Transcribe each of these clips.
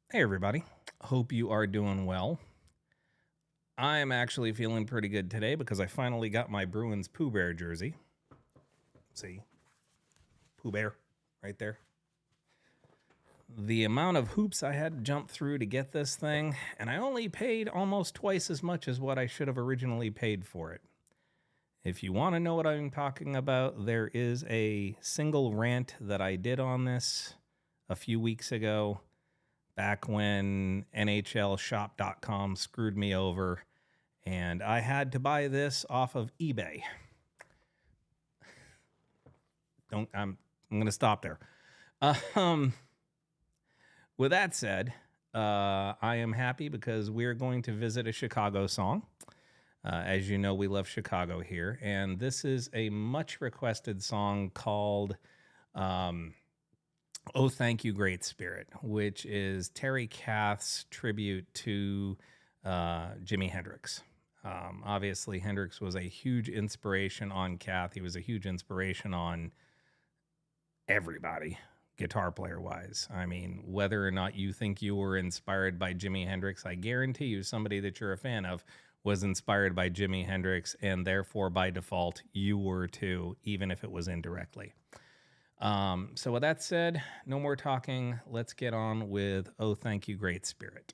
Hey, everybody. Hope you are doing well. I am actually feeling pretty good today because I finally got my Bruins Pooh Bear jersey. See? Pooh Bear right there. The amount of hoops I had to jump through to get this thing, and I only paid almost twice as much as what I should have originally paid for it. If you want to know what I'm talking about, there is a single rant that I did on this a few weeks ago, back when NHLShop.com screwed me over, and I had to buy this off of eBay. I'm going to stop there. With that said, I am happy because we're going to visit a Chicago song. As you know, we love Chicago here, and this is a much requested song called "Oh Thank You, Great Spirit," which is Terry Kath's tribute to Jimi Hendrix. Obviously, Hendrix was a huge inspiration on Kath. He was a huge inspiration on everybody, guitar player wise. I mean, whether or not you think you were inspired by Jimi Hendrix, I guarantee you somebody that you're a fan of was inspired by Jimi Hendrix, and therefore by default you were too, even if it was indirectly. So with that said, no more talking. Let's get on with "Oh Thank You, Great Spirit."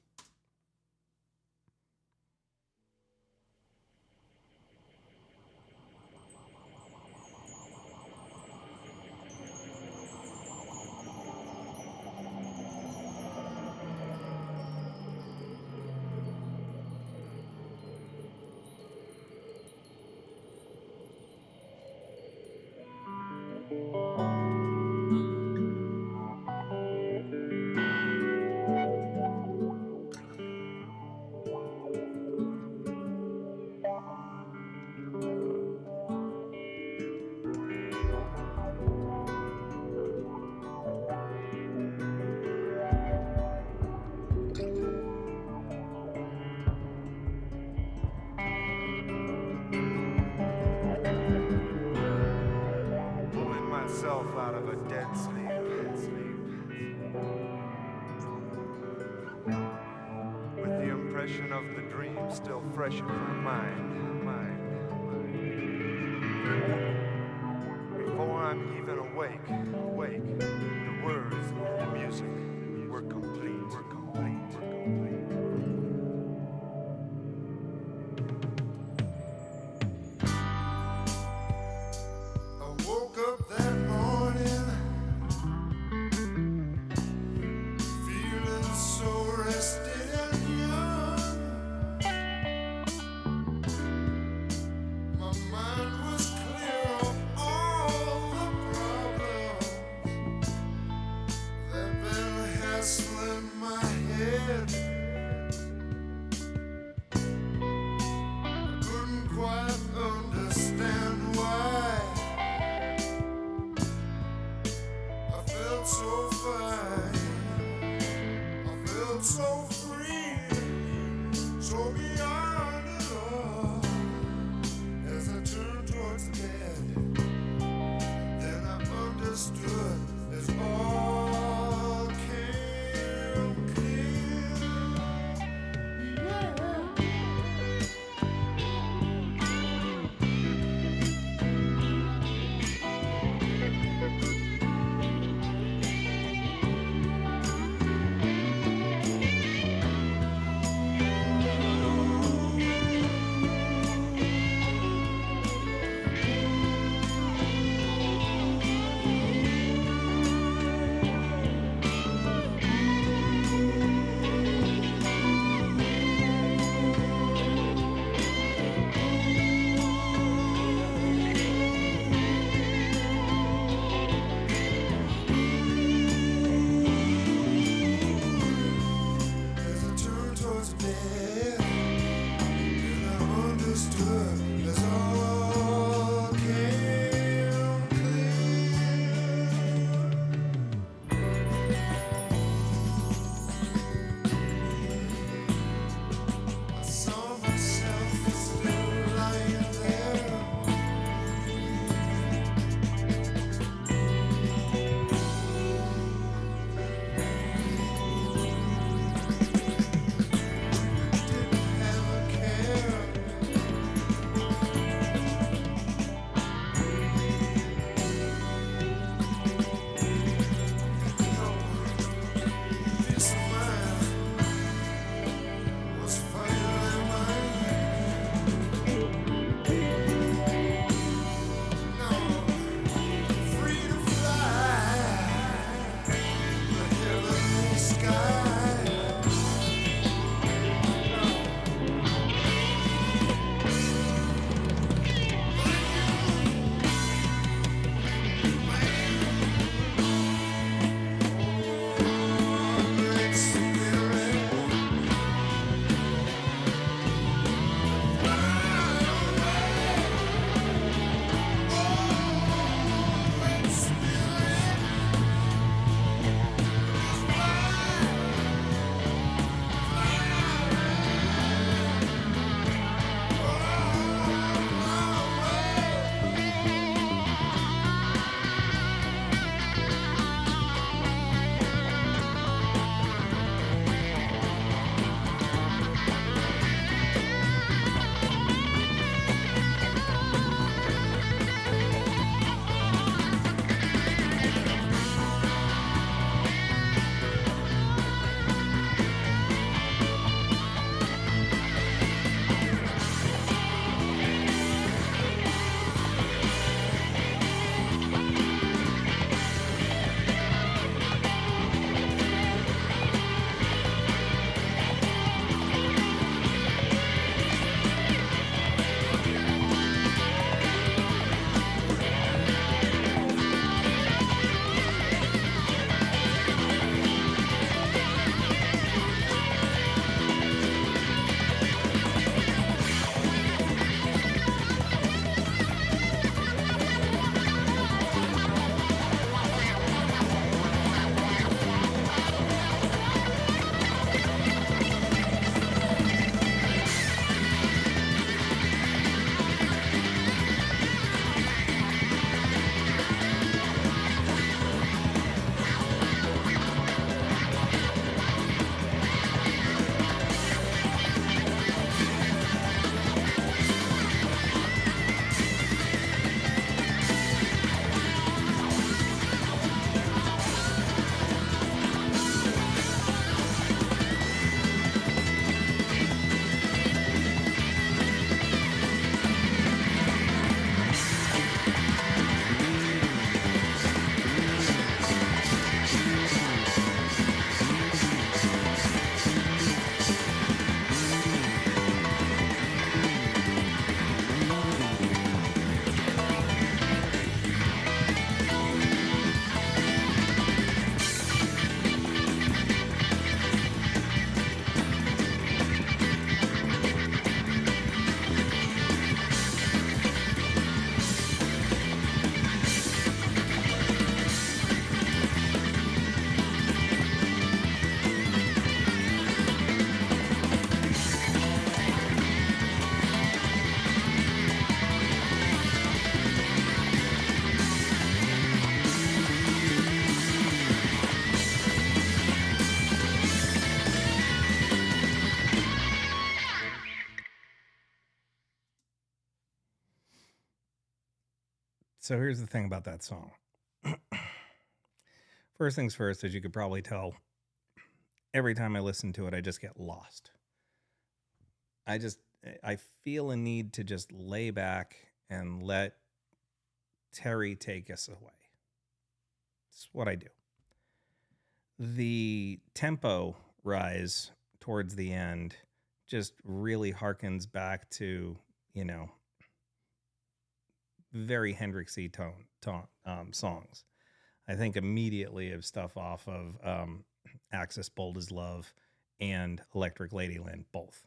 Pulling myself out of a dead sleep. With the impression of the dream still fresh in my mind. Before I'm even awake, the words, the music were complete. I woke up that morning feeling so rested and young. My mind was clear of all the problems So here's the thing about that song. First things first, as you could probably tell, every time I listen to it, I just get lost. I feel a need to just lay back and let Terry take us away. It's what I do. The tempo rise towards the end just really harkens back to, very Hendrixy songs. I think immediately of stuff off of Axis Bold as Love and Electric Ladyland, both.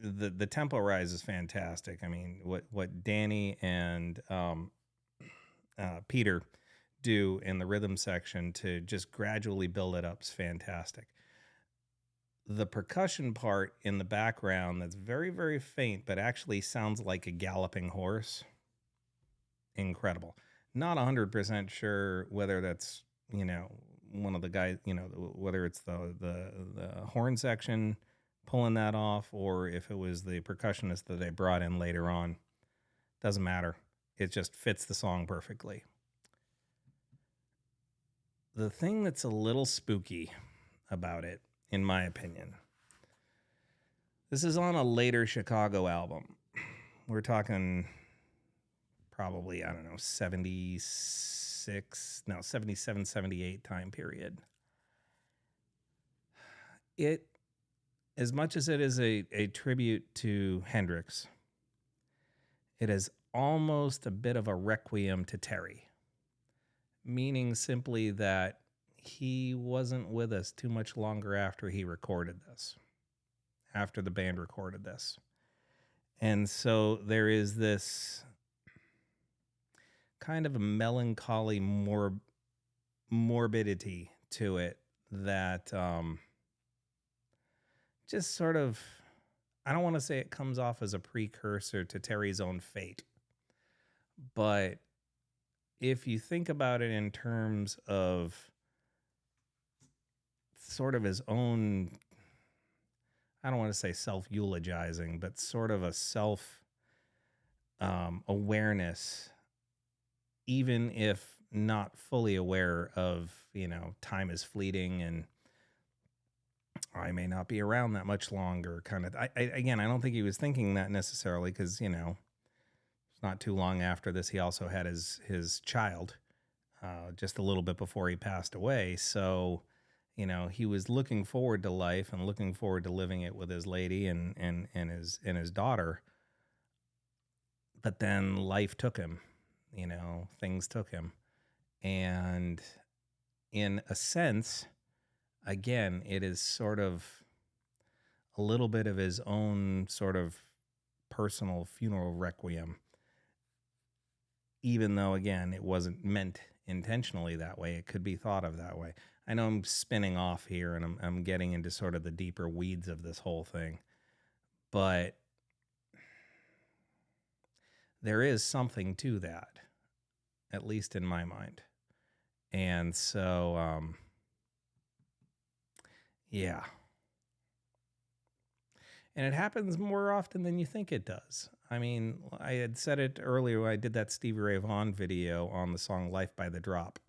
The tempo rise is fantastic. I mean, what Danny and Peter do in the rhythm section to just gradually build it up is fantastic. The percussion part in the background that's very, very faint, but actually sounds like a galloping horse. Incredible. Not 100% sure whether that's, one of the guys, whether it's the horn section pulling that off or if it was the percussionist that they brought in later on. Doesn't matter. It just fits the song perfectly. The thing that's a little spooky about it, in my opinion, this is on a later Chicago album. We're talking probably, 77, 78 time period. It, as much as it is a tribute to Hendrix, it is almost a bit of a requiem to Terry, meaning simply that he wasn't with us too much longer after he recorded this, after the band recorded this. And so there is this kind of a melancholy morbidity to it that just sort of, I don't want to say it comes off as a precursor to Terry's own fate, but if you think about it in terms of sort of his own, I don't want to say self-eulogizing, but sort of a self-awareness, even if not fully aware of, time is fleeting and I may not be around that much longer kind of. I don't think he was thinking that necessarily because, not too long after this, he also had his child just a little bit before he passed away. So, he was looking forward to life and looking forward to living it with his lady and his daughter. But then life took him, things took him. And in a sense, again, it is sort of a little bit of his own sort of personal funeral requiem. Even though, again, it wasn't meant intentionally that way, it could be thought of that way. I know I'm spinning off here and I'm getting into sort of the deeper weeds of this whole thing, but there is something to that, at least in my mind. And so, yeah. And it happens more often than you think it does. I mean, I had said it earlier when I did that Stevie Ray Vaughan video on the song Life by the Drop.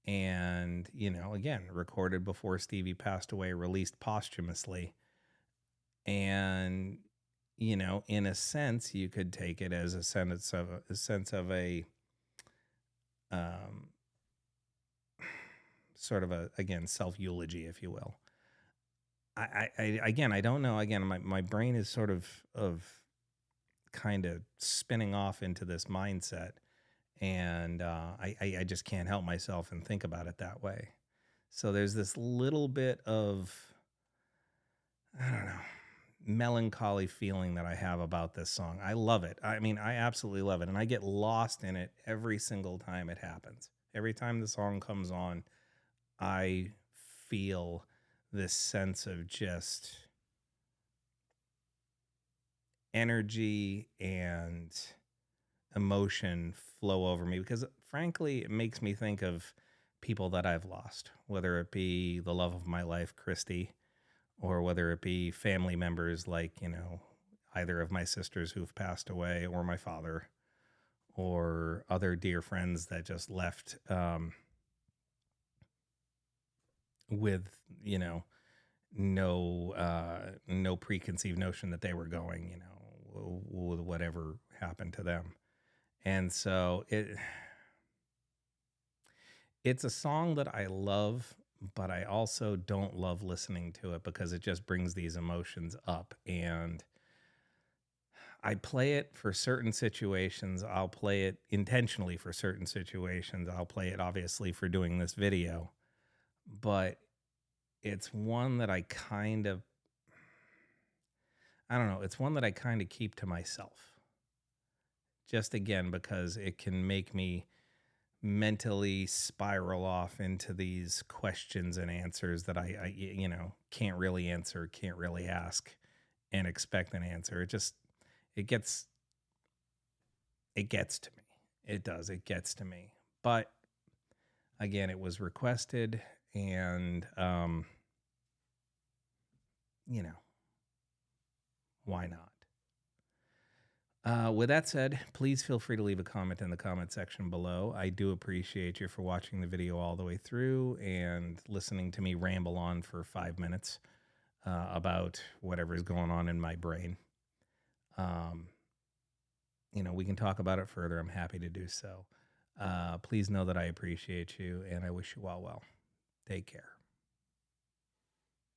And, again, recorded before Stevie passed away, released posthumously. And, in a sense, you could take it as a sense of a sort of a, again, self-eulogy, if you will. I don't know. Again, my brain is sort of kind of spinning off into this mindset. And I just can't help myself and think about it that way. So there's this little bit of, I don't know, melancholy feeling that I have about this song. I love it. I mean, I absolutely love it. And I get lost in it every single time it happens. Every time the song comes on, I feel this sense of just energy and emotion flow over me because, frankly, it makes me think of people that I've lost, whether it be the love of my life, Christy, or whether it be family members like, either of my sisters who've passed away or my father or other dear friends that just left with, no preconceived notion that they were going, with whatever happened to them. And so it's a song that I love, but I also don't love listening to it because it just brings these emotions up. And I play it for certain situations. I'll play it intentionally for certain situations. I'll play it obviously for doing this video, but it's one that I don't know, it's one that I kind of keep to myself. Just again, because it can make me mentally spiral off into these questions and answers that I can't really answer, can't really ask and expect an answer. It gets to me. It does. It gets to me. But again, it was requested, and why not? With that said, please feel free to leave a comment in the comment section below. I do appreciate you for watching the video all the way through and listening to me ramble on for 5 minutes about whatever is going on in my brain. We can talk about it further. I'm happy to do so. Please know that I appreciate you, and I wish you all well. Take care.